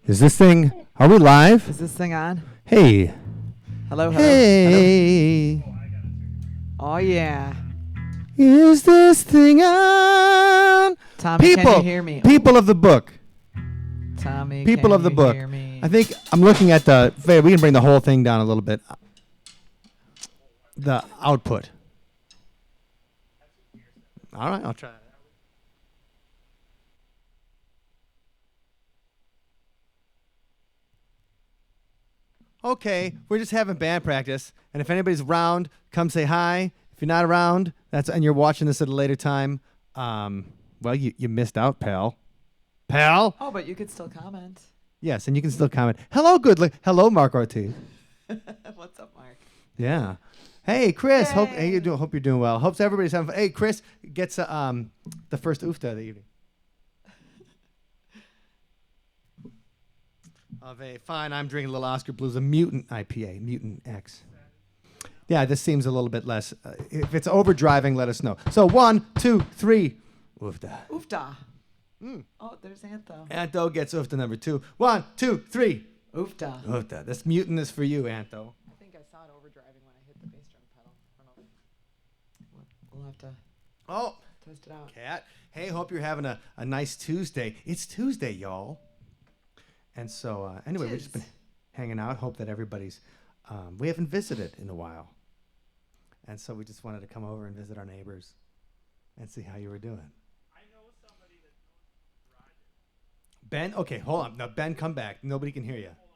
Is this thing? Are we live? Is this thing on? Hey. Hello, hello. Hey. Hello. Oh, yeah. Is this thing on? Tommy, can you hear me? People of the book. Tommy, People can of the you book. hear me? I think I'm looking at the. We can bring the whole thing down a little bit. The output. All right, I'll try. Okay, we're just having band practice, and if anybody's around, come say hi. If you're not around, and you're watching this at a later time, well, you missed out, pal. Pal? Oh, but you could still comment. Yes, and you can still comment. Hello, hello, Mark Ortiz. What's up, Mark? Yeah. Hey, Chris. Yay. Hope you're doing well. Hope everybody's having fun. Hey, Chris gets the first oofta of the evening. Fine, I'm drinking a little Oscar Blues, a Mutant IPA, Mutant X. Yeah, this seems a little bit less. If it's overdriving, let us know. So 1, 2, 3, oofta. Oofta. Oh, there's Antho. Anto gets oofta number 2. 1, 2, 3. Oofta. Oofta. This Mutant is for you, Anto. I think I saw it overdriving when I hit the bass drum pedal. I don't know. We'll have to test it out. Cat. Hey, hope you're having a nice Tuesday. It's Tuesday, y'all. And so, anyway, we've just been hanging out. Hope that everybody's... we haven't visited in a while. And so we just wanted to come over and visit our neighbors and see how you were doing. I know somebody that knows Roger. Ben? Okay, hold on. Now, Ben, come back. Nobody can hear you. Hold on.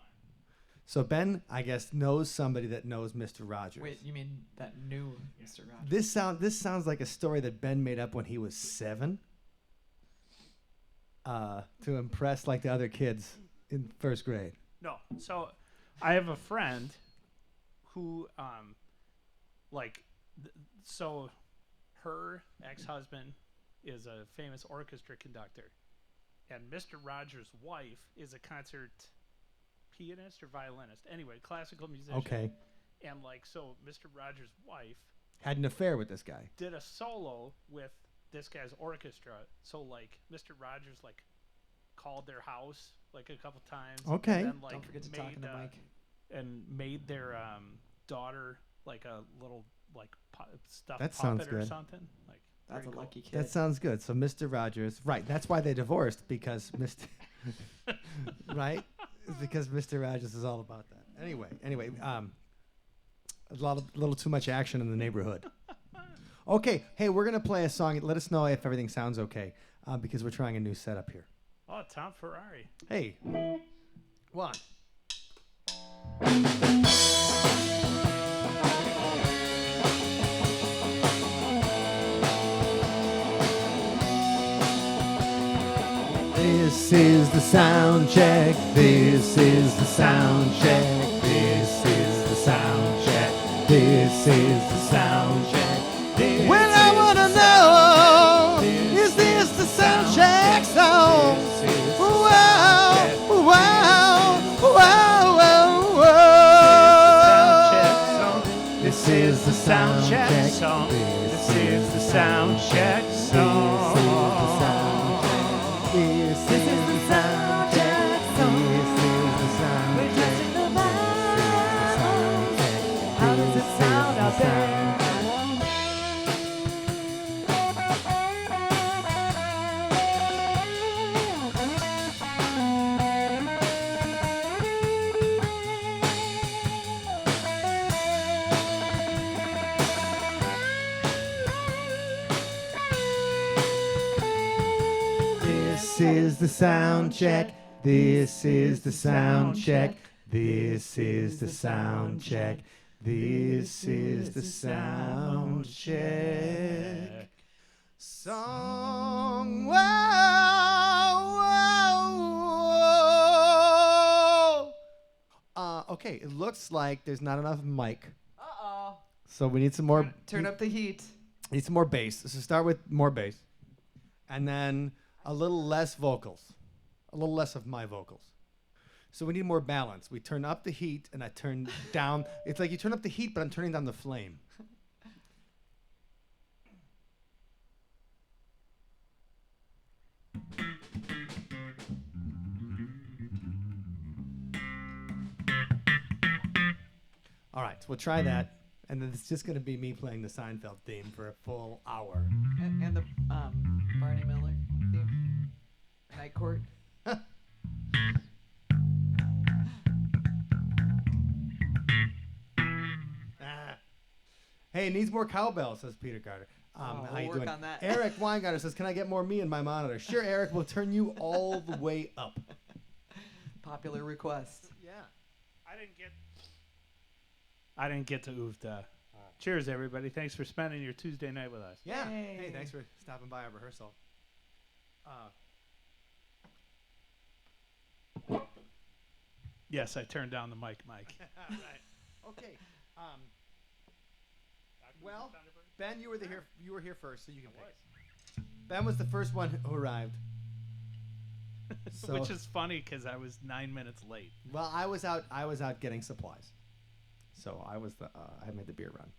So Ben, I guess, knows somebody that knows Mr. Rogers. Wait, you mean that new Mr. Rogers? This sounds like a story that Ben made up when he was 7 to impress like the other kids in first grade. No, so I have a friend who, so her ex-husband is a famous orchestra conductor, and Mr. Rogers' wife is a concert pianist or violinist. Anyway, classical musician. Okay. And so Mr. Rogers' wife Had an affair with this guy. did a solo with this guy's orchestra. So Mr. Rogers called their house a couple times. Okay. And then, Don't forget to talk in the mic. And made their daughter a little stuffed That sounds puppet or good. something. That's a very cool. lucky kid. That sounds good. So Mr. Rogers, right? That's why they divorced, because Mr. right? It's because Mr. Rogers is all about that. Anyway, a little too much action in the neighborhood. Okay, hey, we're gonna play a song. Let us know if everything sounds okay, because we're trying a new setup here. Oh, Tom Ferrari. Hey, 1. This is the sound check. This is the sound check. This is the sound check. This is the sound check. Well, I wanna know, is this the sound check song? Wow, wow, wow, wow, wow. This is the sound check song. This is the sound check song. This is the sound check song. This is the sound We're check. testing the vibes. How does it sound out there? This is the sound check. This is the sound check. This is the sound check. This is the sound check. Song. Wow. Okay, it looks like there's not enough mic, Uh-oh. so we need some more. Turn up the heat. Need some more bass. So start with more bass, and then a little less vocals, a little less of my vocals. So we need more balance. We turn up the heat, and I turn down. It's like you turn up the heat, but I'm turning down the flame. All right, we'll try that. And then it's just going to be me playing the Seinfeld theme for a full hour. And the Barney Miller theme. Night Court. Hey, it needs more cowbell, says Peter Carter. How we'll you work doing? on that. Eric Weingarter says, can I get more me in my monitor? Sure, Eric, we'll turn you all the way up. Popular request. Yeah. I didn't get to Uvda. Cheers, everybody. Thanks for spending your Tuesday night with us. Yeah. Yay. Hey, thanks for stopping by our rehearsal. Yes, I turned down the mic, Mike. Right. Okay. Well, Ben, you were here first, so you can pick. Ben was the first one who arrived. So, Which is funny because I was 9 minutes late. well, I was out getting supplies, so I made the beer run.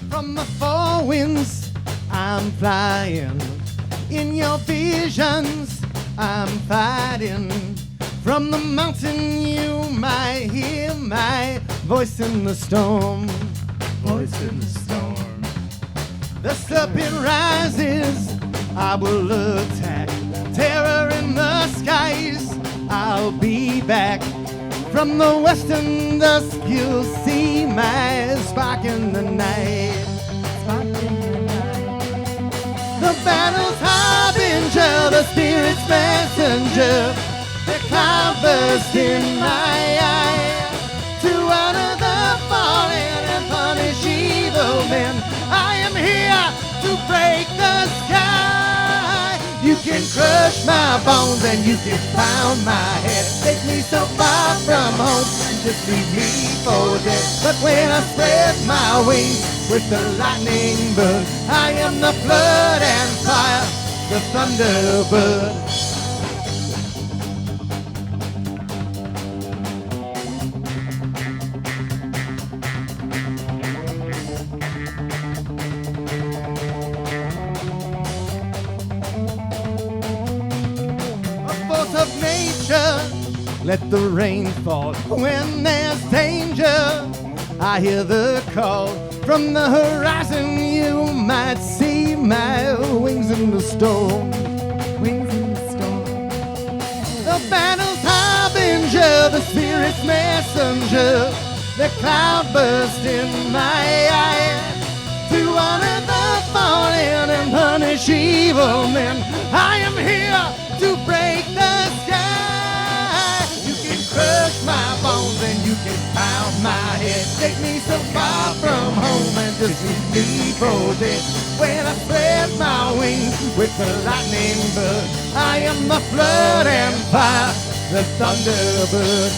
From the four winds, I'm flying. In your visions, I'm fighting. From the mountain, you might hear my voice in the storm. Voice in the storm. The serpent rises, I will attack. Terror in the skies, I'll be back. From the western dusk, you'll see my spark in the night. The battle's harbinger, the spirit's messenger. The cloud burst in my eye. To honor the fallen and punish evil men, I am here to break the sky. You can crush my bones and you can pound my head. Take me so far from home and just leave me for dead. But when I spread my wings with the lightning bug, I am the flood and fire, the thunderbird. Of nature, let the rain fall. When there's danger, I hear the call. From the horizon, you might see my wings in the storm. Wings in the storm. The battle's harbinger, the spirit's messenger. The cloud burst in my eye. To honor the fallen and punish evil men, I am here to break the sky. You can crush my bones and you can pound my head. Take me so far from home and just leave me for dead. When I spread my wings with the lightning bug, I am the flood and fire, the thunderbird.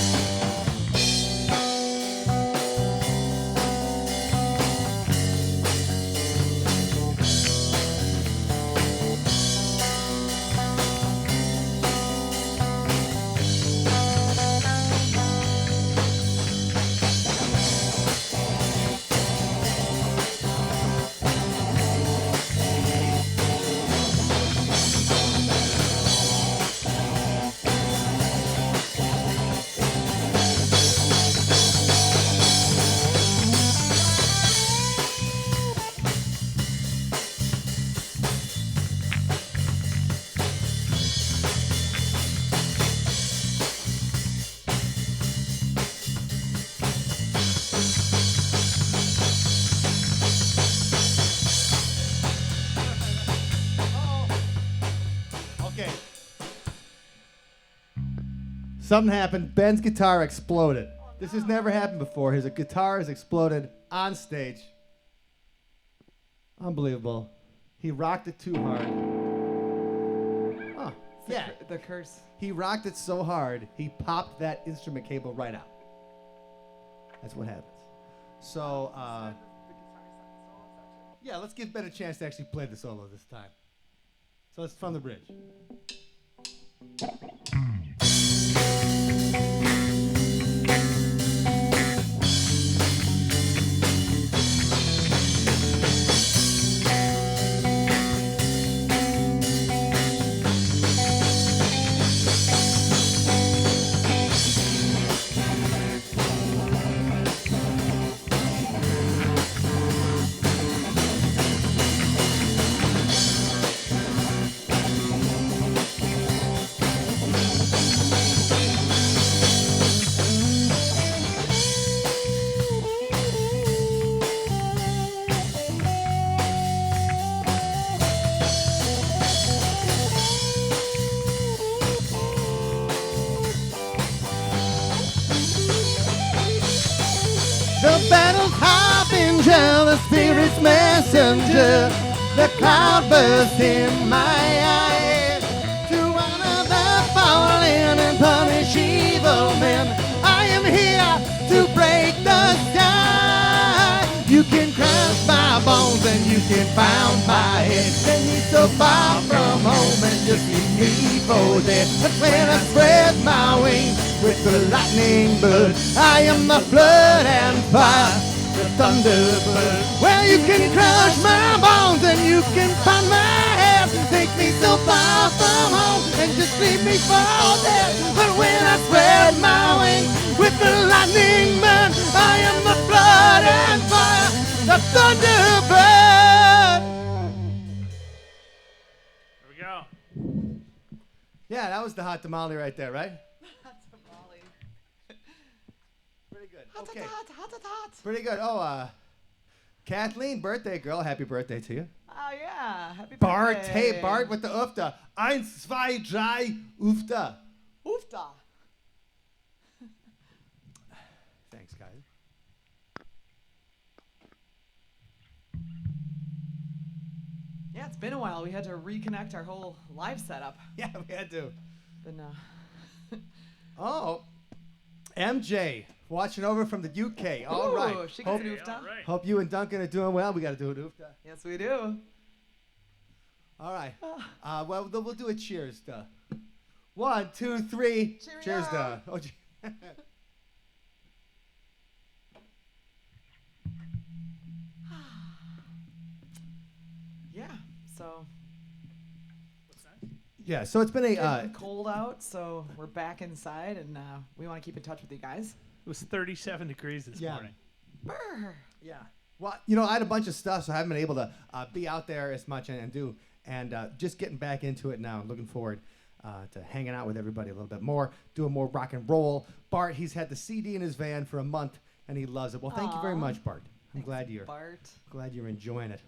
Something happened. Ben's guitar exploded. This has never happened before. His guitar has exploded on stage. Unbelievable. He rocked it too hard. Oh, yeah. The curse. He rocked it so hard, he popped that instrument cable right out. That's what happens. So, Yeah, let's give Ben a chance to actually play the solo this time. So it's from the bridge. The battle's harbinger, the spirit's messenger, the cloudburst in my eyes. To honor the fallen and punish evil men, I am here to break the sky. You can crush my bones and you can pound my head. Send me so far from home and just leave me for dead. But when I spread my wings with the lightning bird, I am the flood and fire, the thunderbird. Well, you can crush my bones and you can pound my head. Take me so far from home and just leave me for dead. But when I spread my wings with the lightning bird, I am the flood and fire, the thunderbird. There we go. Yeah, that was the hot tamale right there, right? Pretty good. Okay. Hot. Pretty good. Oh, Kathleen, birthday girl. Happy birthday to you. Oh, yeah. Happy Bart, birthday. hey, Bart with the ufta. 1, 2, 3, ufta. Oofda. Thanks, guys. Yeah, it's been a while. We had to reconnect our whole live setup. Yeah, we had to. Been, Oh, MJ, watching over from the UK. All right. Ooh, she gets an Hey, oofda. all right. Hope you and Duncan are doing well. We got to do an ufta. Yes, we do. All right. Well, we'll do a cheers. 1, 2, 3. Cheerio. Cheers. Oh, Yeah, so What's next? yeah. So it's been a. getting cold out, so we're back inside, and we want to keep in touch with you guys. It was 37 degrees this Yeah. morning. Brr. Yeah. Well, you know, I had a bunch of stuff, so I haven't been able to be out there as much and do. And just getting back into it now. Looking forward to hanging out with everybody a little bit more, doing more rock and roll. Bart, he's had the CD in his van for a month, and he loves it. Well, thank you very Aw. much, Bart. I'm Thanks, glad Bart. you're enjoying it.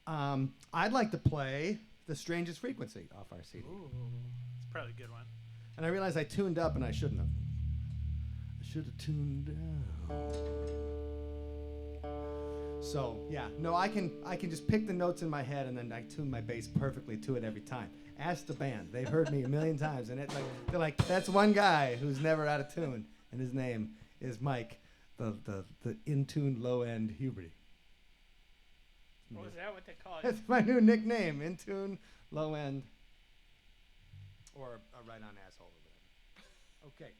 I'd like to play The Strangest Frequency off our CD. Ooh. It's probably a good one. And I realized I tuned up, and I shouldn't have. I should have tuned down. So yeah, no, I can just pick the notes in my head and then I tune my bass perfectly to it every time. Ask the band; they've heard me a million times, and they're like, that's one guy who's never out of tune, and his name is Mike, the in tune low end Huberty. Oh, is that what they call it? That's my new nickname: in tune low end, or a right on asshole or whatever. Okay.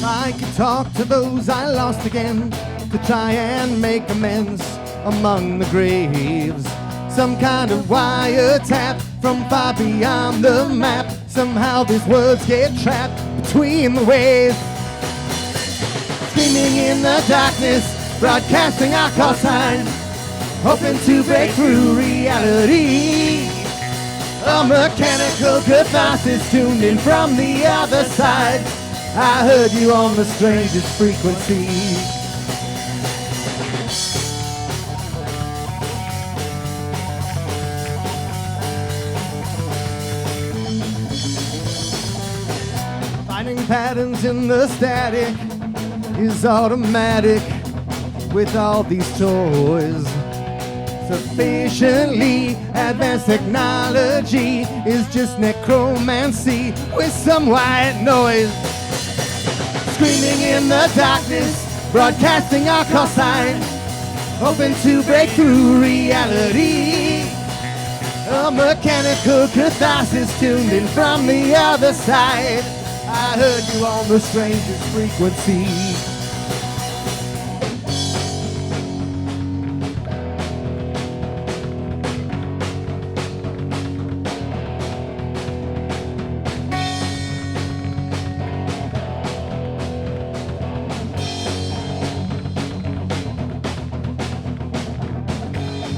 I could talk to those I lost again, to try and make amends among the graves. Some kind of wiretap from far beyond the map. Somehow these words get trapped between the waves. Screaming in the darkness, broadcasting our call sign, hoping to break through reality. A mechanical catharsis tuned in from the other side. I heard you on the strangest frequency. Finding patterns in the static, is automatic with all these toys. Sufficiently advanced technology is just necromancy with some white noise. Screaming in the darkness, broadcasting our call sign, hoping to break through reality. A mechanical catharsis tuned in from the other side. I heard you on the strangest frequency.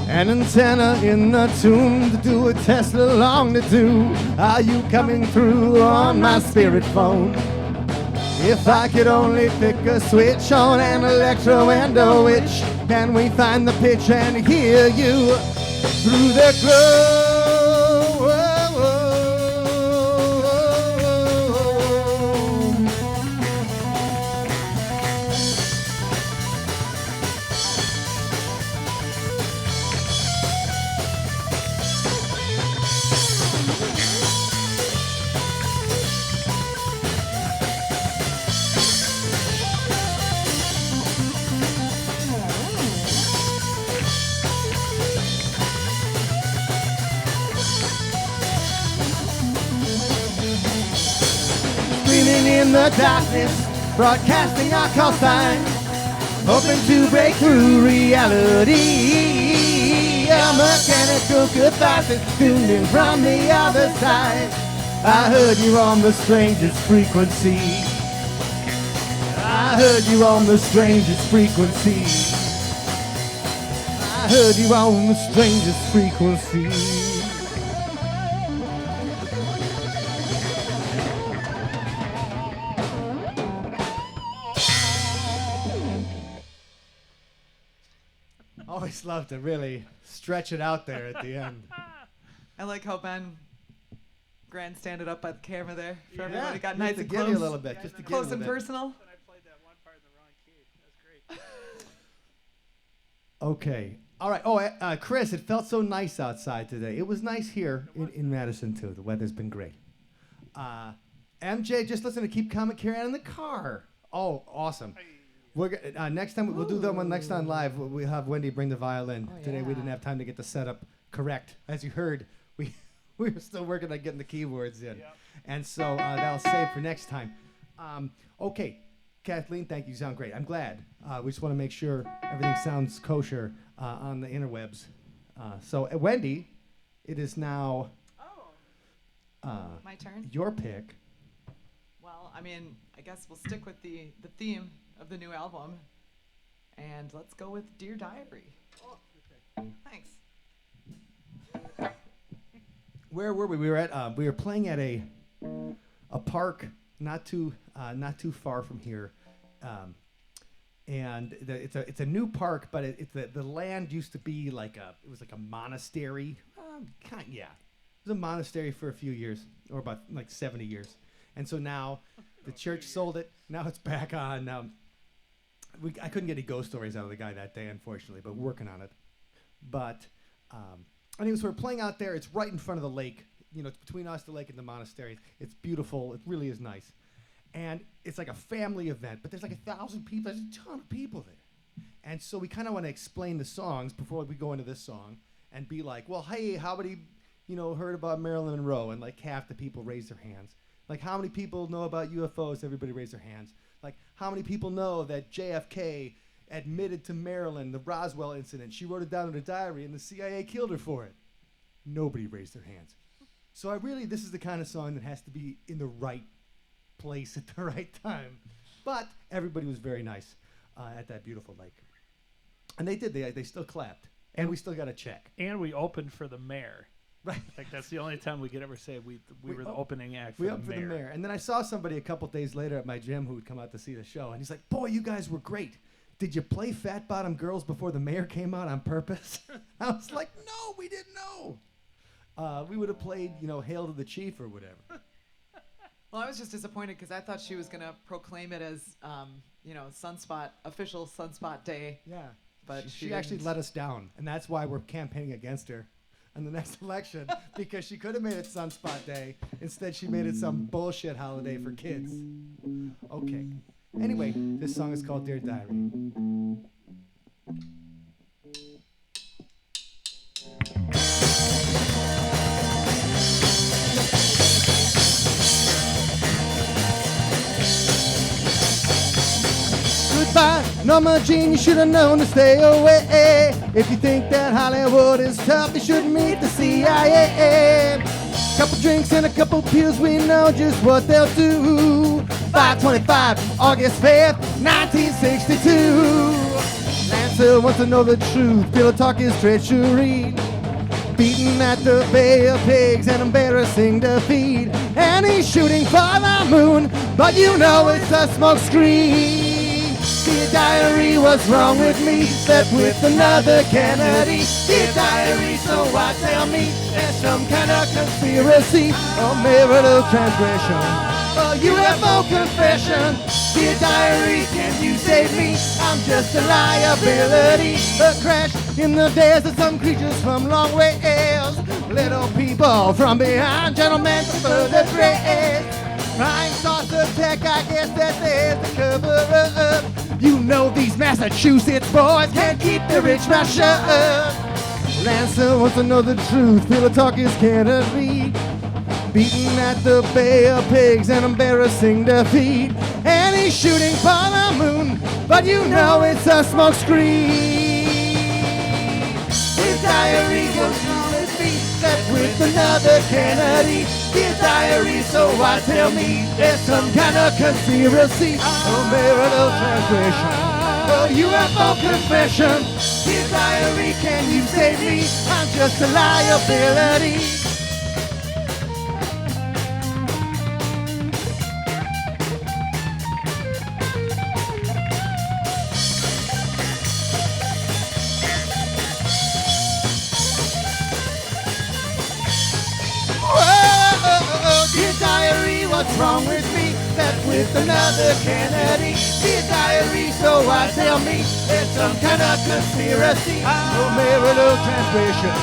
An antenna in the tomb to do a Tesla long to do. Are you coming through on my spirit phone? If I could only pick a switch on an electro and a witch, can we find the pitch and hear you through the glow? In the darkness, broadcasting our call sign, hoping to break through reality. A mechanical catharsis tuned in from the other side. I heard you on the strangest frequency. I heard you on the strangest frequency. I heard you on the strangest frequency. Always love to really stretch it out there at the end. I like how Ben grandstanded up by the camera there for Yeah, everybody. Got just nice to and give close. you a little bit, just to give you a Close little and bit. personal. And I played that one part in the wrong key. That's great. Okay. All right. Oh, Chris, it felt so nice outside today. It was nice here in Madison, too. The weather's been great. MJ, just listen to Keep Comic Carry On in the car. Oh, awesome. We're next time we'll do that one next time live. We'll have Wendy bring the violin. Oh, Today we yeah. didn't have time to get the setup correct. As you heard, we were still working on getting the keyboards in, and so that'll save for next time. Okay, Kathleen, thank you. You sound great. I'm glad. We just want to make sure everything sounds kosher on the interwebs. So Wendy, it is now My turn. your pick. Well, I mean, I guess we'll stick with the theme of the new album, and let's go with Dear Diary. Oh, okay. Thanks. Where were we? We were playing at a park not too far from here, and it's a new park, but the land used to be like a monastery. It was a monastery for a few years, or about like 70 years, and so now the church sold it. Now it's back on. I couldn't get any ghost stories out of the guy that day, unfortunately, but we're working on it. But anyways, we're playing out there. It's right in front of the lake. You know, it's between us, the lake, and the monastery. It's beautiful. It really is nice. And it's like a family event, but there's like 1,000 people. There's a ton of people there. And so we kind of want to explain the songs before we go into this song and be like, well, hey, how many, heard about Marilyn Monroe? And like half the people raise their hands. Like, how many people know about UFOs? Everybody raise their hands. Like, how many people know that JFK admitted to Marilyn the Roswell incident? She wrote it down in her diary, and the CIA killed her for it. Nobody raised their hands. So this is the kind of song that has to be in the right place at the right time. But everybody was very nice at that beautiful lake. And they did. They still clapped. And we still got a check. And we opened for the mayor. Right. Like, that's the only time we could ever say we were the opening act for we the opened mayor. for the mayor. And then I saw somebody a couple days later at my gym who would come out to see the show. And he's like, boy, you guys were great. Did you play Fat Bottom Girls before the mayor came out on purpose? I was like, no, we didn't know. We would have played, Hail to the Chief or whatever. Well, I was just disappointed because I thought she was gonna proclaim it as, official Sunspot Day. Yeah. But She actually didn't. let us down, and that's why we're campaigning against her in the next election, because she could have made it Sunspot Day. Instead, she made it some bullshit holiday for kids. Okay. Anyway, this song is called Dear Diary. Goodbye, Norma Jean, you should have known to stay away. If you think that Hollywood is tough, you should meet the CIA. Couple drinks and a couple pills, we know just what they'll do. 525, August 5th, 1962. Lancer wants to know the truth, Pillow talk is treachery. Beaten at the Bay of Pigs, an embarrassing defeat. And he's shooting for the moon, but you know it's a smoke screen. Dear diary, what's wrong with me? Slept with another Kennedy. Dear diary, so why tell me there's some kind of conspiracy or marital transgression? A UFO confession. Dear diary, can you save me? I'm just a liability. A crash in the desert, some creatures from long ways. Little people from behind, gentlemen prefer the dress. Flying saucer tech, I guess that there's a cover-up. You know these Massachusetts boys can't keep their rich mouth shut. Lancer wants to know the truth, Pillow talk is Kennedy. Beaten at the Bay of Pigs, an embarrassing defeat. And he's shooting for the moon, but you know it's a smoke screen. His diary was wrong with me, slept with another Kennedy. His diary, so why tell me there's some kind of conspiracy or marital transgression? A UFO confession. His diary, can you save me? I'm just a liability. Dear diary, what's wrong with me? Slept with another Kennedy. Dear diary, so why tell me there's some kind of conspiracy or marital transgression?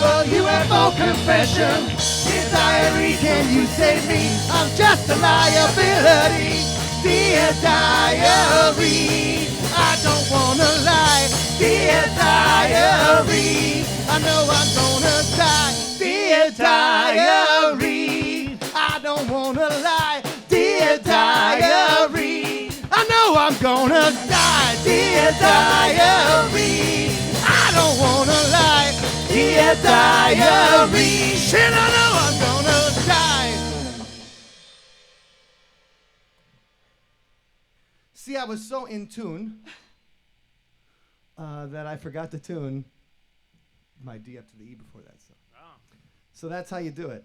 A UFO confession. Dear diary, can you save me? I'm just a liability. Dear diary, I don't wanna lie. Dear diary, I know I'm gonna die. Dear diary, I don't wanna lie. Dear diary, I know I'm gonna die. Dear diary, I don't wanna lie. Dear diary, shit, I know I'm gonna die. See, I was so in tune that I forgot to tune my D up to the E before that. So that's how you do it.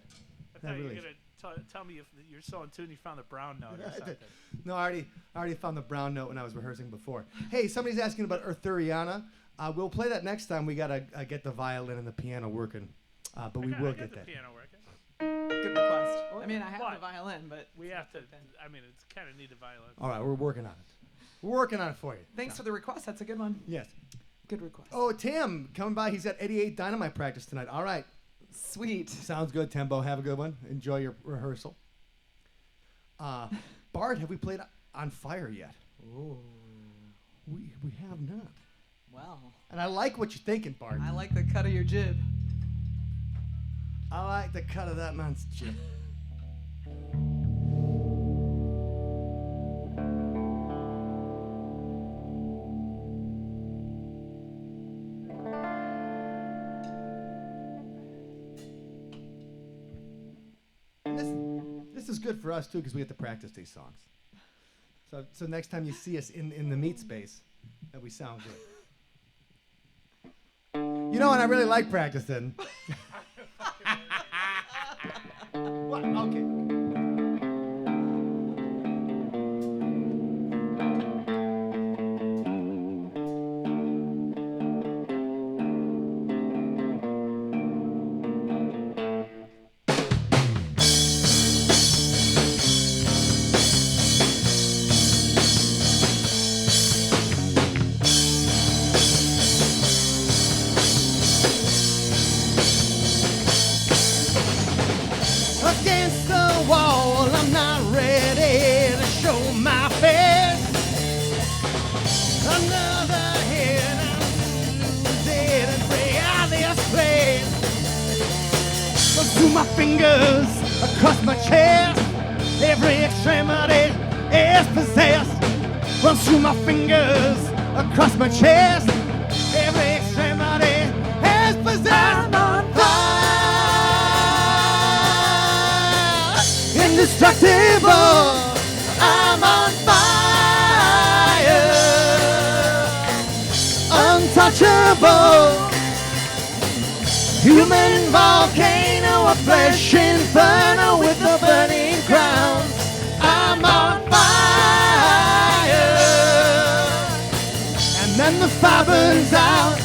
I thought you were going to tell me if you're so in tune you found the brown note or something. No, I already found the brown note when I was rehearsing before. Hey, somebody's asking about Arthuriana. We'll play that next time. We got to get the violin and the piano working. But we will get that. The piano working. Good request. I mean, I have the violin, but we have to. I mean, it's kind of need the violin. All right, we're working on it. We're working on it for you. Thanks for the request. That's a good one. Yes. Good request. Oh, Tim, coming by. He's at 88 Dynamite practice tonight. All right. Sweet. Sounds good, Tembo. Have a good one. Enjoy your rehearsal. Bart, have we played On Fire yet? Ooh. We have not. Well. And I like what you're thinking, Bart. I like the cut of your jib. I like the cut of that man's jib. This is good for us too because we have to practice these songs. So next time you see us in the meat space, that we sound good. You know, and I really like practicing. What? Okay. my fingers across my chest. Every extremity is possessed. Runs through my fingers across my chest. Every extremity is possessed. I'm on fire. Indestructible. I'm on fire. Untouchable. Human volcano, a flesh inferno with a burning crown. I'm on fire. And then the fire burns out.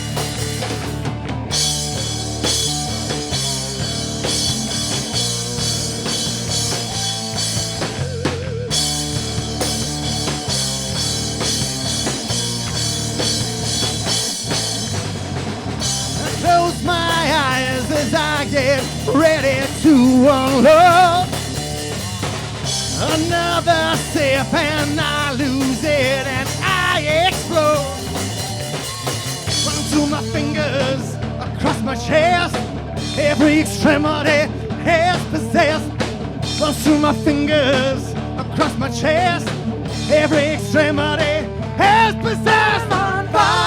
Close my eyes as I get ready to unload. Another sip and I lose it and I explode. Run through my fingers across my chest. Every extremity is possessed. Run through my fingers across my chest. Every extremity is possessed. On fire.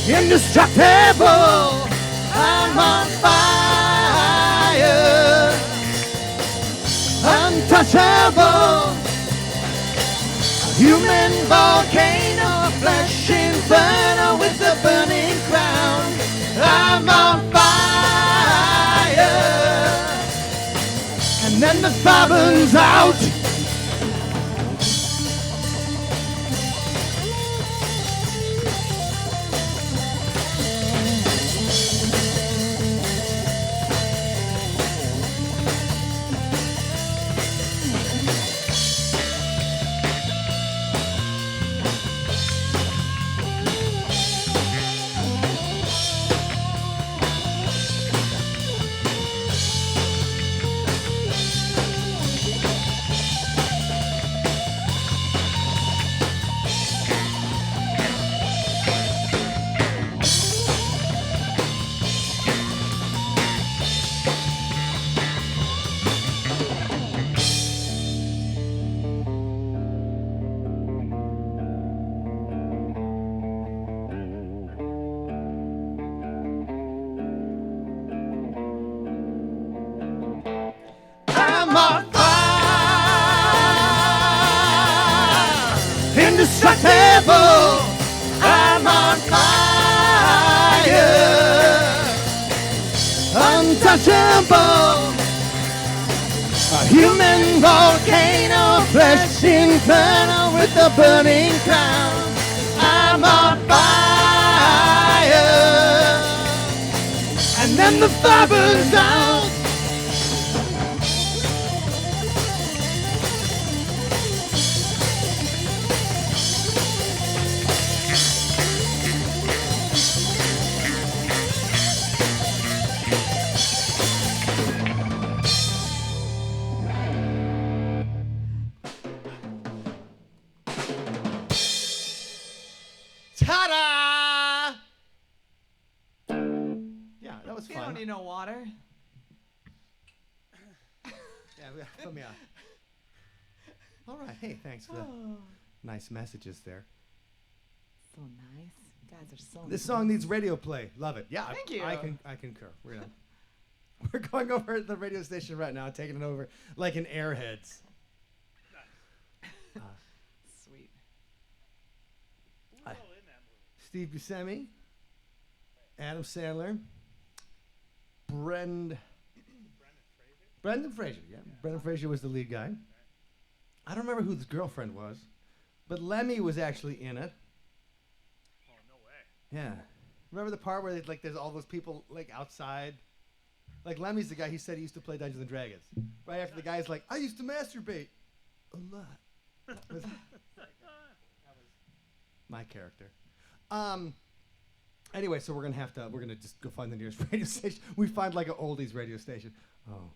Indestructible, I'm on fire. Untouchable, human volcano, flesh inferno with a burning crown. I'm on fire. And then the fire burns out. I'm on fire. Indestructible. I'm on fire. Untouchable. A human volcano, flesh inferno with a burning crown. I'm on fire. And then the fire burns out. Ta-da! Yeah, that was You don't fun. need no water. Yeah, put me on. All right. Hey, thanks for the nice messages there. So nice. You guys are so This song needs radio play. Love it. Yeah, Thank you. I concur. We're going over at the radio station right now, taking it over like an Airheads. Sweet. Who's all in that movie? Steve Buscemi, Adam Sandler, Brendan Fraser. Yeah, Brendan Fraser was the lead guy. I don't remember who his girlfriend was, but Lemmy was actually in it. Oh, no way. Yeah. Remember the part where there's all those people outside? Like Lemmy's the guy, he said he used to play Dungeons and Dragons. Right after the guy's like, I used to masturbate a lot. That was my character. Anyway, so we're gonna just go find the nearest radio station. We find like an oldies radio station. Oh.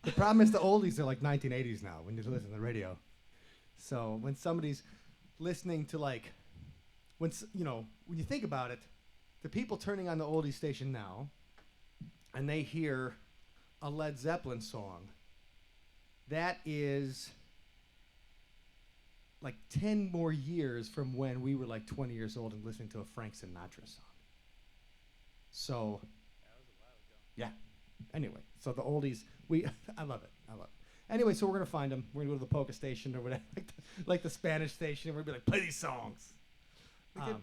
The problem is the oldies are like 1980s now when you listen to the radio. So when somebody's listening to when you think about it, the people turning on the oldie station now and they hear a Led Zeppelin song, that is like 10 more years from when we were like 20 years old and listening to a Frank Sinatra song. So, That was a while ago. yeah. Anyway, so the oldies, I love it. Anyway, so we're going to find them. We're going to go to the polka station or whatever, like the Spanish station, and we're going to be like, play these songs. We could,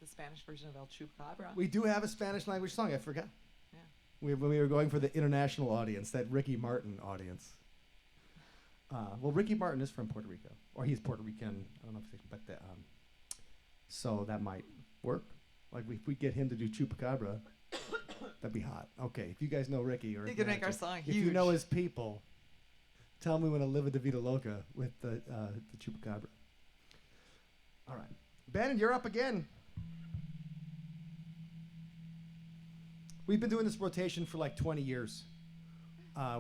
the Spanish version of El Chupacabra. We do have a Spanish language song. I forgot. Yeah. When we were going for the international audience, that Ricky Martin audience. Well, Ricky Martin is from Puerto Rico, or he's Puerto Rican. I don't know if but so that might work. Like if we get him to do Chupacabra, that'd be hot. Okay, if you guys know Ricky or He could make our song if huge. you know his people, tell me when to live a Vida Loca with the Chupacabra. All right, Ben, you're up again. We've been doing this rotation for like 20 years,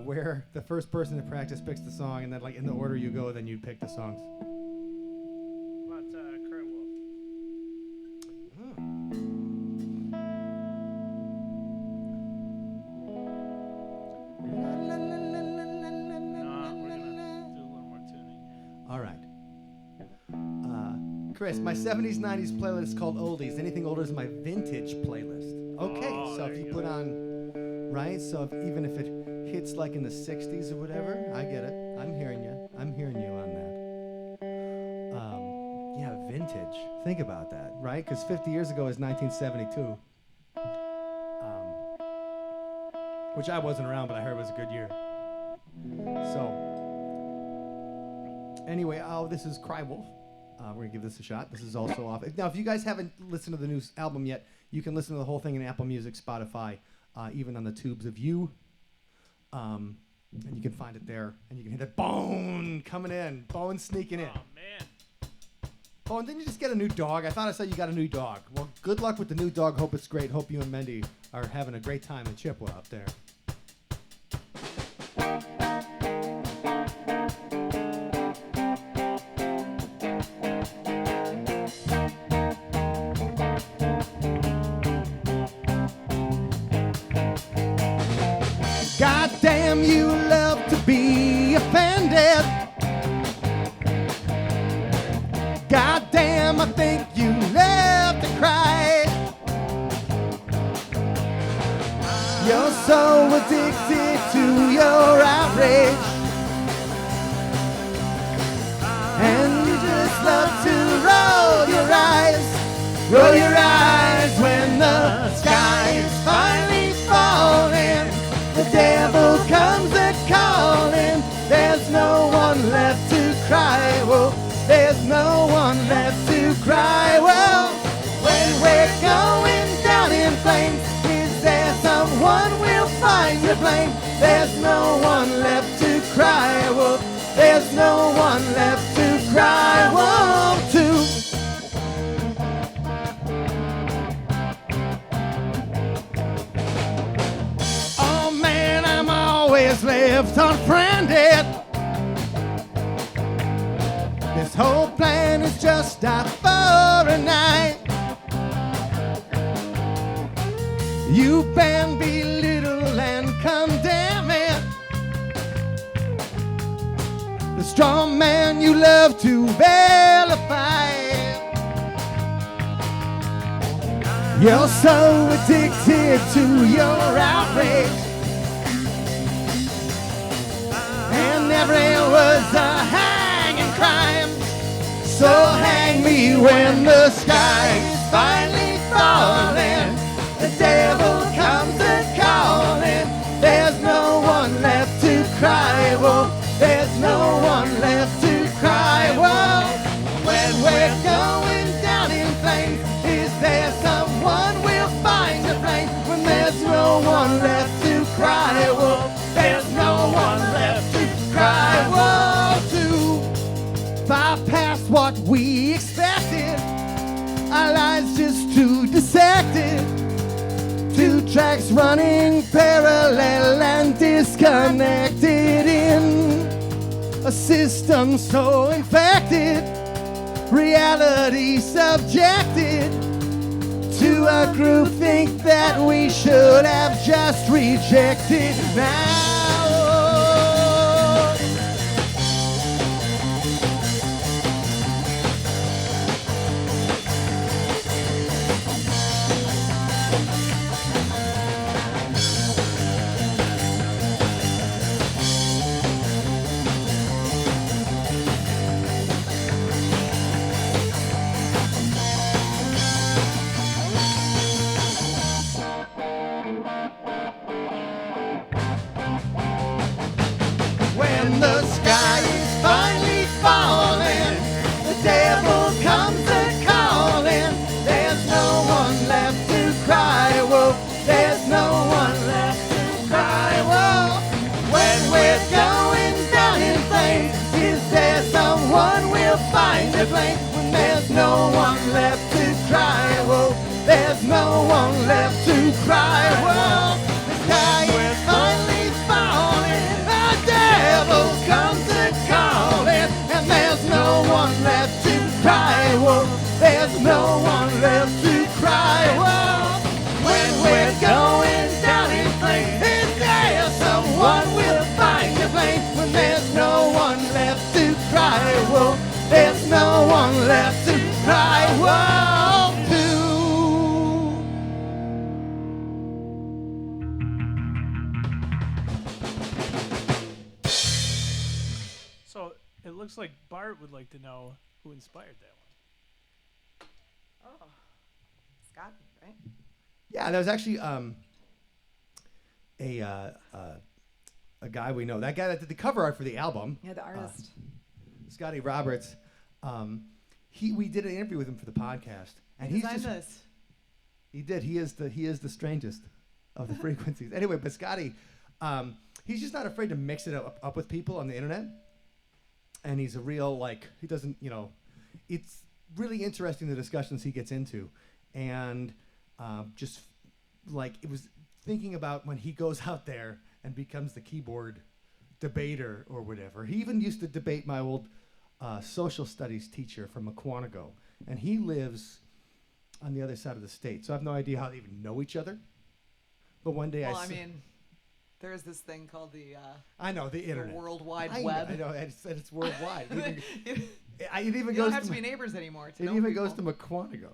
where the first person to practice picks the song, and then like in the order you go, then you pick the songs. What about Cry Wolf? No, we're gonna do a little more tuning here. All right. Chris, my 70s, 90s playlist is called Oldies. Anything older is my vintage playlist. Okay, Oh, so there if you you put go. on, right? So even if it hits like in the 60s or whatever, I get it. I'm hearing you. I'm hearing you on that. Yeah, vintage. Think about that, right? Because 50 years ago is 1972. Which I wasn't around, but I heard was a good year. So, anyway, this is Cry Wolf. We're going to give this a shot. This is also off. Now, if you guys haven't listened to the new album yet, you can listen to the whole thing in Apple Music, Spotify, even on the Tubes of You. And you can find it there. And you can hear that bone coming in, bone sneaking in. Oh, man. Bone, didn't you just get a new dog? I thought I said you got a new dog. Well, good luck with the new dog. Hope it's great. Hope you and Mendy are having a great time in Chippewa up there. Goddamn, you love to be offended. Goddamn, I think you love to cry. You're so addicted to your outrage, and you just love to roll your eyes when the sky is finally falling. The devil comes a-calling. There's no one left to cry. Well, there's no one left to cry. Well, when we're going down in flames, is there someone we'll find to blame? There's no one left to cry. Well, there's no one left to cry. Whoa, too. Always left unfriended. This whole plan is just out for a night. You can belittle and condemn it. The strong man you love to vilify. You're so addicted to your outrage, and every word's a hanging crime. So hang me when the sky is finally falling. The devil comes a-calling. There's no one left to cry. Well, there's no one left to cry. Well, when we're going down in flames, is there someone we'll find to blame? When there's no one left to cry. Well, there's no one left to cry. Whoa, to bypass what we expected. Our lives just too dissected. Two tracks running parallel and disconnected in a system so infected. Reality subjected to a groupthink think that we should have just rejected now. When the sky is finally falling, the devil comes a-calling. There's no one left to cry, whoa. There's no one left to cry, whoa. When we're going down in flames, is there someone we'll find to blame? When there's no one left to cry, whoa. There's no one left to cry, whoa. The sky is finally falling, the devil comes a-calling, and there's no one left to cry, whoa. There's no one left to cry, whoa. When we're going down in flames, is there someone we'll find to blame? When there's no one left to cry, whoa. There's no one left to cry, whoa. So it looks like Bart would like to know who inspired that one. Oh, Scott, right? Yeah, that was actually a guy we know. That guy that did the cover art for the album. Yeah, the artist. Scotty Roberts. We did an interview with him for the podcast, and He he's designed just this. he did. He is the strangest of the frequencies. Anyway, but Scotty, he's just not afraid to mix it up with people on the internet, and he's a real he doesn't it's really interesting the discussions he gets into, and just it was thinking about when he goes out there and becomes the keyboard debater or whatever. He even used to debate my old social studies teacher from Aquanago, and he lives on the other side of the state, so I have no idea how they even know each other. But one day Well, I mean, there is this thing called the I know the internet, World Wide I Web. know it's worldwide. It even You goes don't have to to be neighbors anymore. To it know even goes people. to Aquanago.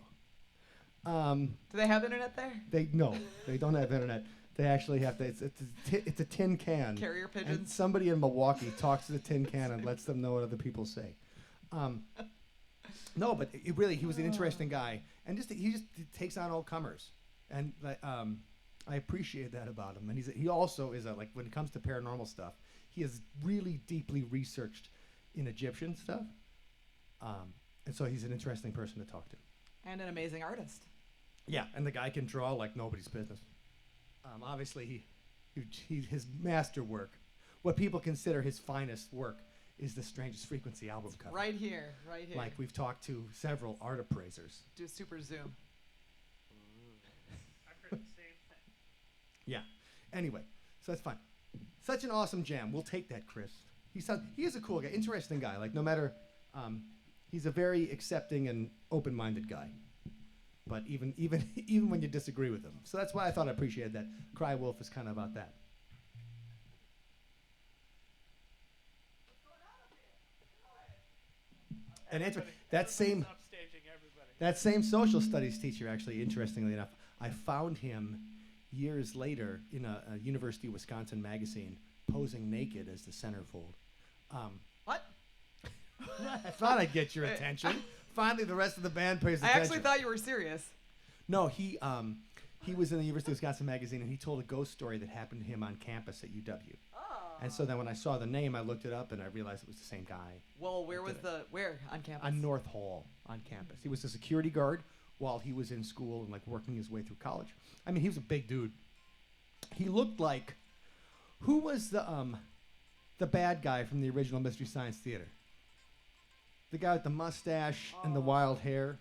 Do they have internet there? They don't have internet. They actually have to. It's a tin can. Carrier And pigeons. somebody in Milwaukee talks to the tin can and lets them know what other people say. No, but he was an interesting guy, and he takes on all comers, and I appreciate that about him. And he also is when it comes to paranormal stuff, he is really deeply researched in Egyptian stuff, and so he's an interesting person to talk to. And an amazing artist. Yeah, and the guy can draw like nobody's business. Obviously, his masterwork, what people consider his finest work, is the Strangest Frequency album cover. Right here, right here. Like we've talked to several art appraisers. Do a super zoom. I've heard the same thing. Yeah. Anyway, so that's fine. Such an awesome jam. We'll take that, Chris. He is a cool guy, interesting guy. No matter, he's a very accepting and open-minded guy. But even when you disagree with him, so that's why I thought I appreciated that. Cry Wolf is kind of about that. And that same Upstaging everybody. That same social studies teacher, actually, interestingly enough, I found him years later in a University of Wisconsin magazine posing naked as the centerfold. What? I thought I'd get your attention. Finally, the rest of the band pays I attention. actually thought you were serious. No, he was in the University of Wisconsin magazine, and he told a ghost story that happened to him on campus at UW. Oh. And so then when I saw the name, I looked it up, and I realized it was the same guy. Well, where on campus? On North Hall on campus. He was a security guard while he was in school and working his way through college. I mean, he was a big dude. He looked like, who was the bad guy from the original Mystery Science Theater? The guy with the mustache and the wild hair.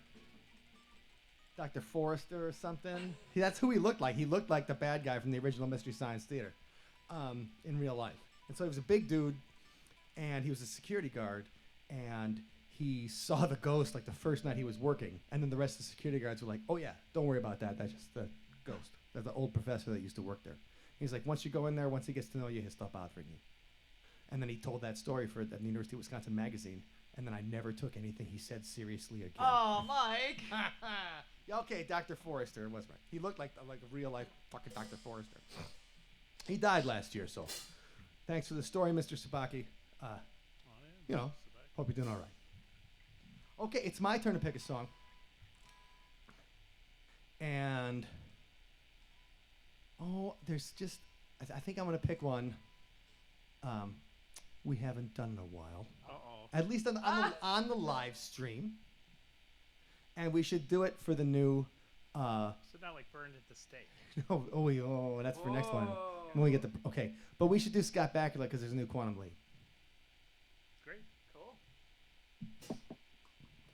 Dr. Forrester or something. That's who he looked like. He looked like the bad guy from the original Mystery Science Theater in real life. And so he was a big dude, and he was a security guard, and he saw the ghost the first night he was working, and then the rest of the security guards were like, oh yeah, don't worry about that. That's just the Ghost. That's the old professor that used to work there. He's like, once you go in there, once he gets to know you, he'll stop bothering you. And then he told that story for the University of Wisconsin magazine, and then I never took anything he said seriously again. Oh, Mike. Yeah, okay, Dr. Forrester was right. He looked like a real life fucking Dr. Forrester. He died last year, so thanks for the story, Mr. Sabaki. You know, hope you're doing all right. Okay, it's my turn to pick a song. And, there's just, I think I'm going to pick one we haven't done in a while. Uh-oh. At least on the live stream. And we should do it for the new... So not like burned at the stake. That's for next one. When we get the... Okay, but we should do Scott Bakula because there's a new Quantum Leap. Great, cool.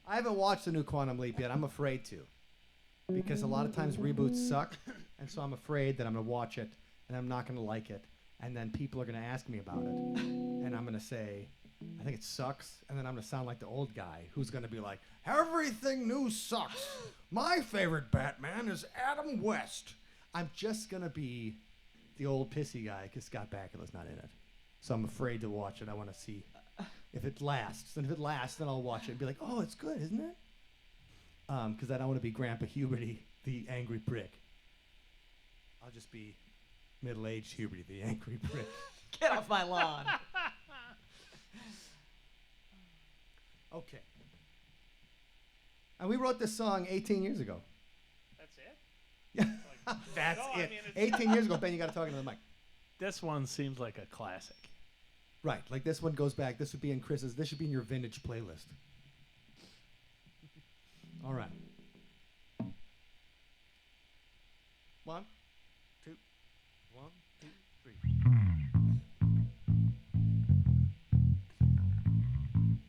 I haven't watched the new Quantum Leap yet. I'm afraid to. Because a lot of times reboots suck. And so I'm afraid that I'm going to watch it and I'm not going to like it. And then people are going to ask me about it. And I'm going to say, I think it sucks. And then I'm going to sound like the old guy who's going to be like, everything new sucks. My favorite Batman is Adam West. I'm just going to be the old pissy guy because Scott Bakula's not in it. So I'm afraid to watch it. I want to see if it lasts. And if it lasts, then I'll watch it and be like, oh, it's good, isn't it? Because I don't want to be Grandpa Huberty, the angry prick. I'll just be middle-aged Huberty, the angry prick. Get off my lawn. Okay. And we wrote this song 18 years ago. That's it? Yeah, that's No, I it. mean, it's- 18 years ago, Ben, you got to talk into the mic. This one seems like a classic. Right, like this one goes back. This would be in Chris's. This should be in your vintage playlist. All right. 1, 2, 1, 2, 3.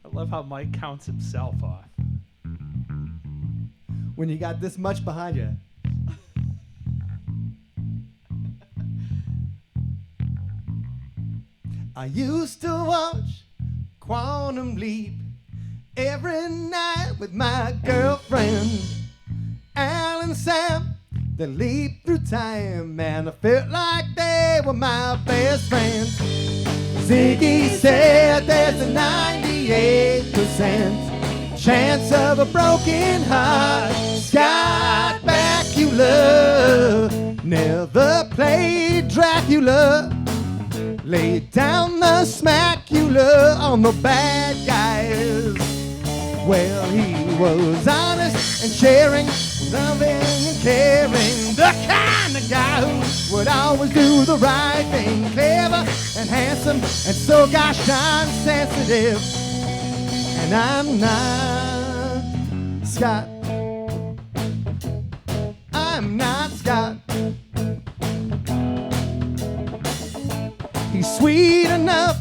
I love how Mike counts himself off. When you got this much behind you. I used to watch Quantum Leap every night with my girlfriend, Al and Sam. They leaped through time, and I felt like they were my best friends. Ziggy said there's a 98% chance of a broken heart. Scott Bakula never played Dracula. Laid down the smacula on the bad guys. Well, he was honest and sharing, loving and caring, the kind of guy who would always do the right thing. Clever and handsome and so gosh darn sensitive. And I'm not Scott. I'm not Scott. He's sweet enough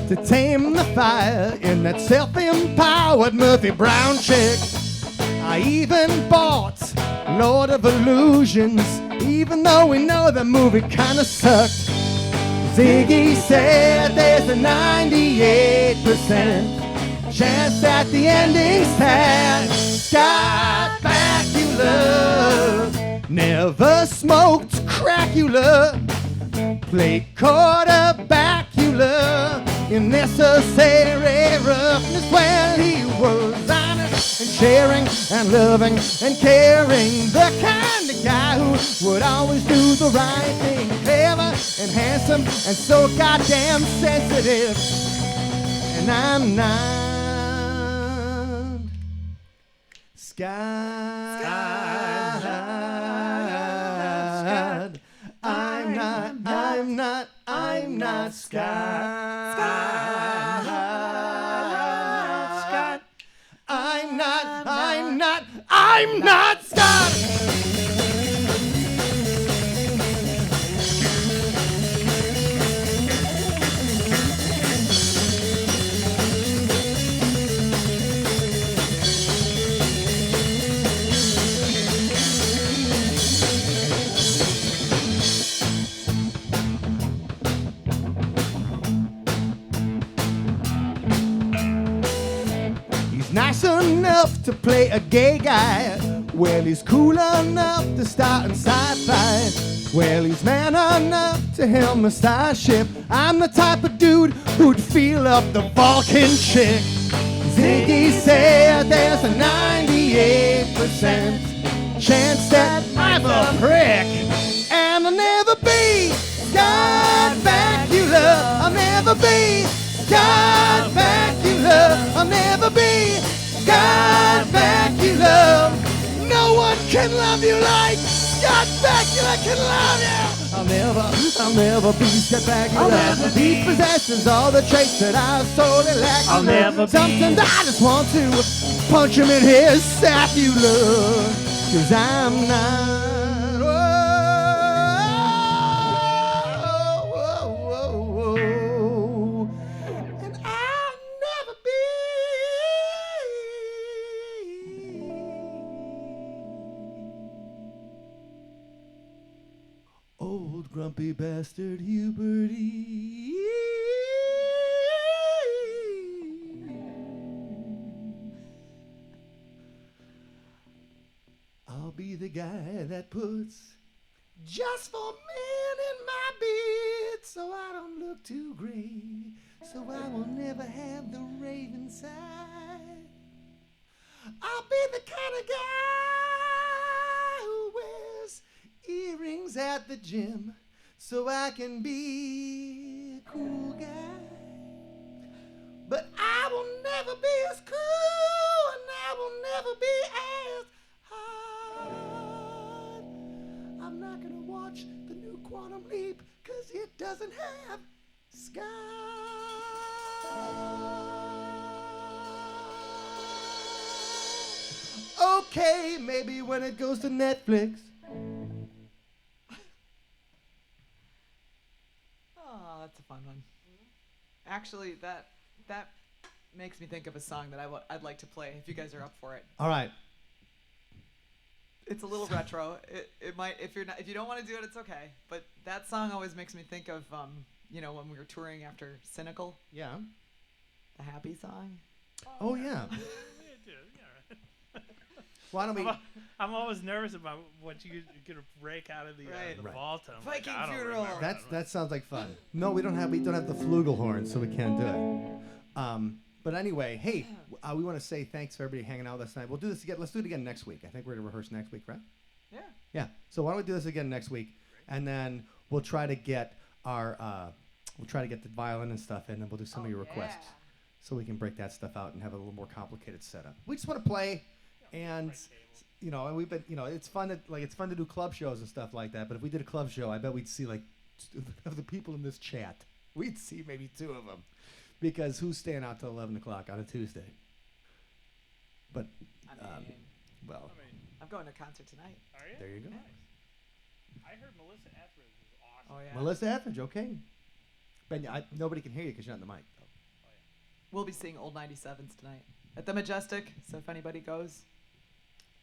to tame the fire in that self-empowered Murphy Brown chick. I even bought Lord of Illusions, even though we know the movie kinda sucked. Ziggy said there's a 98% chance that the ending's sad. Scott Bakula never smoked Cracula. Play quarterbackula in necessary roughness. Well, he was honest and sharing and loving and caring, the kind of guy who would always do the right thing. Clever and handsome and so goddamn sensitive. And I'm not Scott. I'm not Scott. Scott. I'm not Scott. Nice enough to play a gay guy Well, he's cool enough to start in sci-fi. Well, he's man enough to helm a starship. I'm the type of dude who'd feel up the Vulcan chick. Ziggy said there's a 98% chance that I'm a prick. And I'll never be Scott Bakula. I'll never be Scott Bakula. I'll never be Scott Bakula. No one can love you like Scott Bakula can love you. I'll never be Scott Bakula. He possesses all the traits that I sorely lack. I'll never be something that I just want to punch him in his scapula. 'Cause I'm not. And I'll never be. Old grumpy bastard Huberty. I'll be the guy that puts just for men in my beard, so I don't look too gray, so I will never have the raven side. I'll be the kind of guy who wears earrings at the gym, so I can be a cool guy. But I will never be as cool, and I will never be as hard. I'm not gonna watch the new Quantum Leap, 'cause it doesn't have Scott. Okay, maybe when it goes to Netflix. Oh, that's a fun one. Actually, that makes me think of a song that I'd like to play if you guys are up for it. All right. It's a little retro. It might, if you don't want to do it, it's okay. But that song always makes me think of when we were touring after Cynical, Yeah. the Happy song. Oh, yeah. Why don't we... I'm always nervous about what you're gonna break out of the Right. vault. I'm Viking I don't funeral. remember. That sounds like fun. No, we don't have the flugelhorn, so we can't do it. But anyway, hey, we want to say thanks for everybody hanging out with us tonight. We'll do this again. Let's do it again next week. I think we're gonna rehearse next week, right? Yeah. Yeah. So why don't we do this again next week, and then we'll try to get the violin and stuff in, and we'll do some of your requests, so we can break that stuff out and have a little more complicated setup. We just want to play, and and we've been, it's fun to do club shows and stuff like that. But if we did a club show, I bet we'd see of the people in this chat, we'd see maybe 2 of them, because who's staying out till 11 o'clock on a Tuesday? But I'm going to a concert tonight. Are you? there you go. Nice. I heard Melissa Etheridge was awesome. Oh yeah. Melissa Etheridge, okay. Ben, nobody can hear you because you're not in the mic. We'll be seeing Old 97s tonight at the Majestic. So if anybody goes,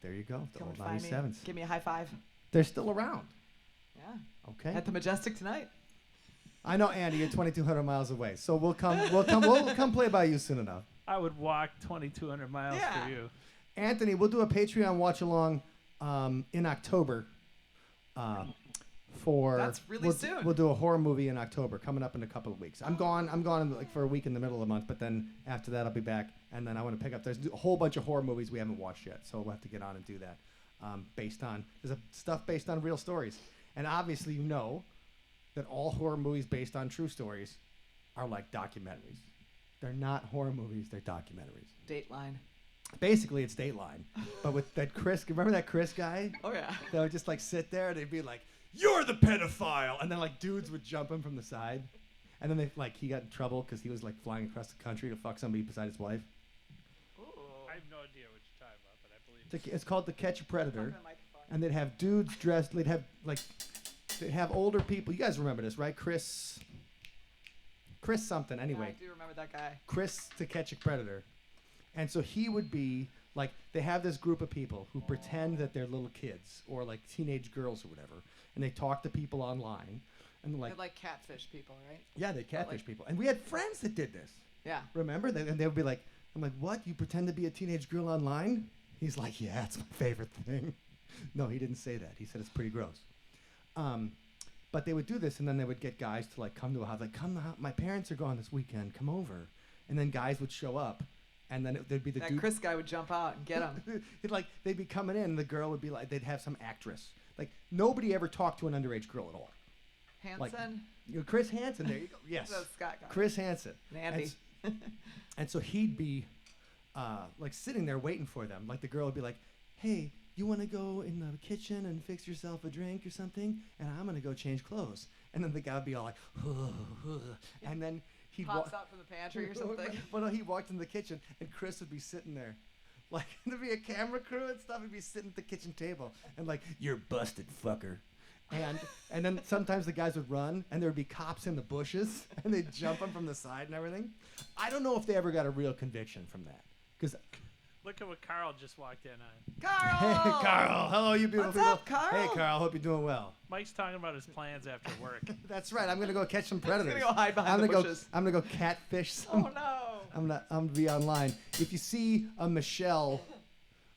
There you go. The come old and find me. 97s. Give me a high five. They're still around. Yeah. Okay. At the Majestic tonight. I know, Andy, you're 2,200 miles away, so we'll come play by you soon enough. I would walk 2,200 miles Yeah. for you. Anthony, we'll do a Patreon watch along in October. That's really soon. We'll do a horror movie in October, coming up in a couple of weeks. I'm gone for a week in the middle of the month, but then after that I'll be back, and then I want to pick up. There's a whole bunch of horror movies we haven't watched yet, so we'll have to get on and do that. There's stuff based on real stories, and obviously you know that all horror movies based on true stories are like documentaries. They're not horror movies; they're documentaries. Dateline. Basically, it's Dateline, but with that Chris. Remember that Chris guy? Oh yeah. They would just sit there and they'd be like, "You're the pedophile," and then dudes would jump him from the side, and then he got in trouble because he was flying across the country to fuck somebody beside his wife. Ooh. I have no idea what you're talking about, but I believe It's called To Catch a Predator, Talking to the microphone. and they'd have dudes dressed. They'd have older people. You guys remember this, right? Chris something. Anyway, Yeah, I do remember that guy. Chris To Catch a Predator. And so he would be they have this group of people who pretend that they're little kids or teenage girls or whatever, and they talk to people online, and They're like catfish people, right? yeah, they catfish people. And we had friends that did this. Yeah. Remember? And they would be like, I'm like, what? You pretend to be a teenage girl online? He's like, yeah, it's my favorite thing. No, he didn't say that. He said it's pretty gross. But they would do this, and then they would get guys to like come to a house. Like, come to house. My parents are gone this weekend. Come over. And then guys would show up, and then there'd be the That dude. Chris guy would jump out and get him. They'd be coming in, and the girl would be like, they'd have some actress. Like, nobody ever talked to an underage girl at all. Hanson? Chris Hansen, there you go. Yes. The Scott guy. Chris Hansen. Andy. And so he'd be like sitting there waiting for them. Like the girl would be like, hey, you want to go in the kitchen and fix yourself a drink or something? And I'm going to go change clothes. And then the guy would be all like, and then he'd Pops out from the pantry or something. Well, no, he walked in the kitchen, and Chris would be sitting there. Like, there'd be a camera crew and stuff. He'd be sitting at the kitchen table and like, you're busted, fucker. And then sometimes the guys would run, and there would be cops in the bushes, and they'd jump them from the side and everything. I don't know if they ever got a real conviction from that. Because Look at what Carl just walked in on. Carl! hey, Carl. Hello, you beautiful What's people. up, Carl? Hey, Carl. Hope you're doing well. Mike's talking about his plans after work. That's right. I'm going to go catch some predators. He's gonna go hide behind the bushes. I'm going to go catfish some. Oh, no. I'm gonna be online. If you see a Michelle,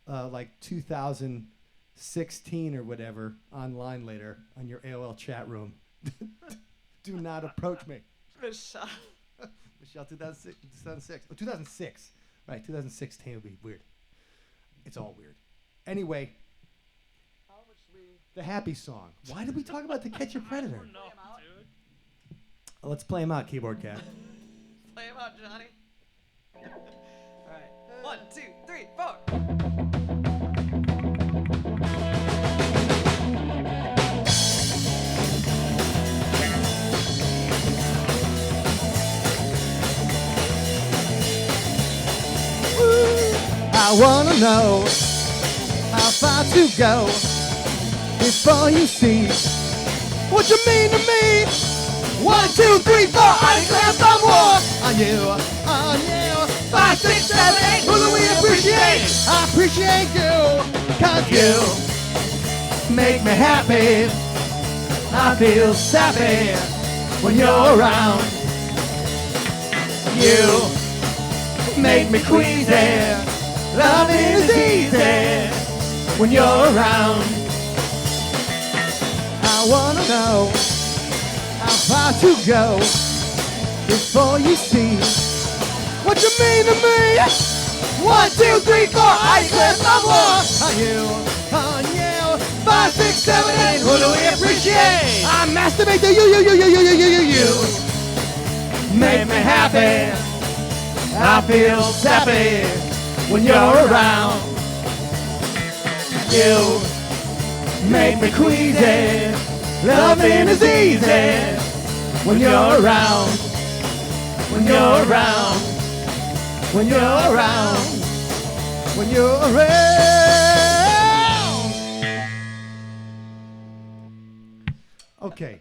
like 2016 or whatever, online later on your AOL chat room, do not approach me. Michelle. Michelle, 2006. Oh, 2006. Right, 2016 would be weird. It's all weird. Anyway, the happy song. Why did we talk about To Catch a Predator? I don't know, dude. Let's play him out, keyboard cat. Play him out, Johnny. All right. 1, 2, 3, 4. I wanna know how far to go before you see what you mean to me. 1, 2, 3, 4, I declare some war on you, on you. 5, 6, 7, 8, who do we appreciate? I appreciate you, cause you make me happy. I feel sappy when you're around. You make me queasy. Loving is easy when you're around. I wanna know how far to go before you see what you mean to me. 1, 2, 3, 4, I declare some war on you, on you. 5, 6, 7, 8, who do we appreciate? I masturbate to you. Make me happy. I feel sappy when you're around. You make me queasy. Loving is easy when you're around. When you're around. When you're around. When you're around. Okay.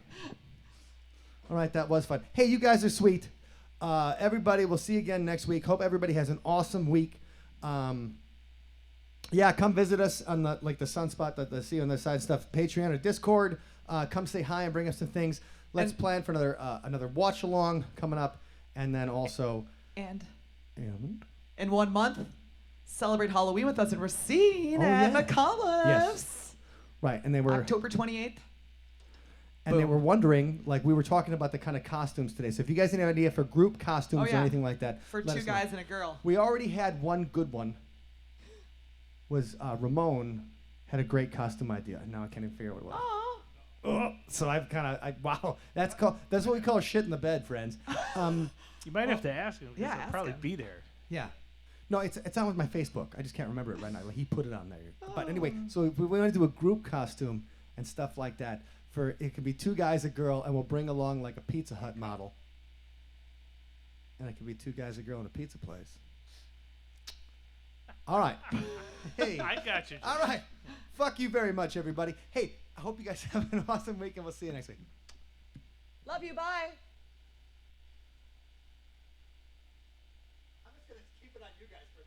All right, that was fun. Hey, you guys are sweet. Everybody, we'll see you again next week. Hope everybody has an awesome week. Yeah, come visit us on the Sunspot, the See on the Side stuff, Patreon or Discord. Come say hi and bring us some things. Let's plan for another watch along coming up, and then also And in 1 month, celebrate Halloween with us in Racine at McCullough's. Yes. Right, and they were October 28th. And they were wondering, like we were talking about the kind of costumes today. So if you guys have any idea for group costumes or anything like that, for let 2 us know. guys and a girl. We already had one good one. Was Ramon had a great costume idea. Now I can't even figure out what it was. Oh. So I've kind of wow. That's what we call shit in the bed, friends. You might have to ask him. Yeah, He'll ask probably him. be there. Yeah. No, it's on with my Facebook. I just can't remember it right now. He put it on there. But anyway, so if we want to do a group costume and stuff like that. It could be 2 guys, a girl, and we'll bring along like a Pizza Hut model. And it could be 2 guys, a girl, in a pizza place. All right. Hey. I got you. All right. Fuck you very much, everybody. Hey, I hope you guys have an awesome week, and we'll see you next week. Love you. Bye. I'm just going to keep it on you guys for